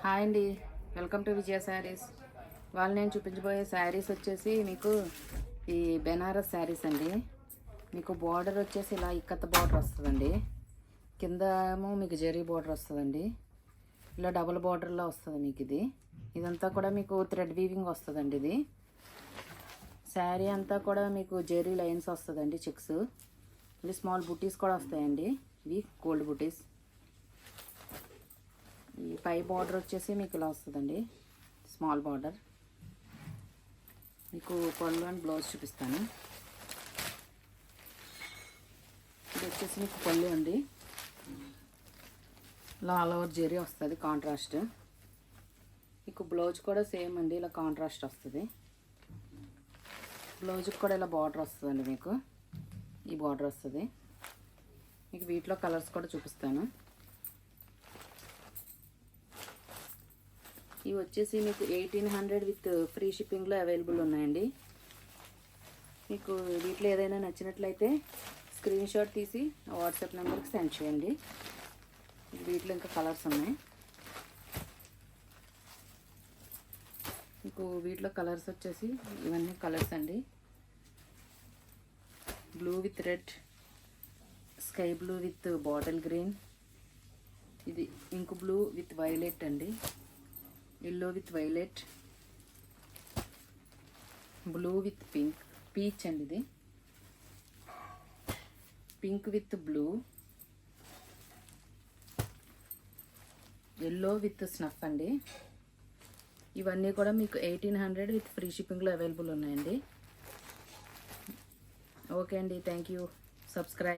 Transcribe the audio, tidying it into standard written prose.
Hi అండి, welcome to విజయ శారీస్. వాళ్ళు నేను చూపించబోయే శారీస్ వచ్చేసి మీకు ఈ బెనారస్ శారీస్ అండి. మీకు బార్డర్ వచ్చేసి ఇలా ఇక్కత్త బార్డర్ వస్తుందండి. కింద ఏమో మీకు జరీ బార్డర్ వస్తుందండి. ఇలా డబుల్ బార్డర్లో వస్తుంది మీకు ఇది. ఇదంతా కూడా మీకు థ్రెడ్ వీవింగ్ వస్తుందండి. ఇది శారీ అంతా కూడా మీకు జరీ లైన్స్ వస్తుందండి, చెక్స్. ఇది స్మాల్ బుటీస్ కూడా వస్తాయండి. ఇవి గోల్డ్ బుటీస్. ఈ పై బార్డర్ వచ్చేసి మీకు ఇలా వస్తుందండి, స్మాల్ బార్డర్. మీకు పళ్ళు అండ్ బ్లౌజ్ చూపిస్తాను. ఇది వచ్చేసి మీకు పళ్ళు అండి. ఇలా ఆల్ ఓవర్ జరీ వస్తుంది కాంట్రాస్ట్. మీకు బ్లౌజ్ కూడా సేమ్ అండి, ఇలా కాంట్రాస్ట్ వస్తుంది. బ్లౌజ్కి కూడా ఇలా బార్డర్ వస్తుందండి. మీకు ఈ బార్డర్ వస్తుంది. మీకు వీటిలో కలర్స్ కూడా చూపిస్తాను. ఇవి వచ్చేసి మీకు 1800 విత్ ఫ్రీ షిప్పింగ్లో అవైలబుల్ ఉన్నాయండి. మీకు వీటిలో ఏదైనా నచ్చినట్లయితే స్క్రీన్ షాట్ తీసి వాట్సాప్ నెంబర్కి సెండ్ చేయండి. వీటిలో ఇంకా కలర్స్ ఉన్నాయి. మీకు వీటిలో కలర్స్ వచ్చేసి ఇవన్నీ కలర్స్ అండి. Blue with red, sky blue with bottle green, ఇది ఇంక్ బ్లూ విత్ వైలెట్ అండి, yellow with violet, blue with pink, peach అండి, ఇది pink with blue, yellow with snuff అండి. ఇవన్నీ కూడా మీకు 1800 విత్ ఫ్రీ షిప్పింగ్లో అవైలబుల్ ఉన్నాయండి. ఓకే అండి, థ్యాంక్ యూ. సబ్స్క్రైబ్.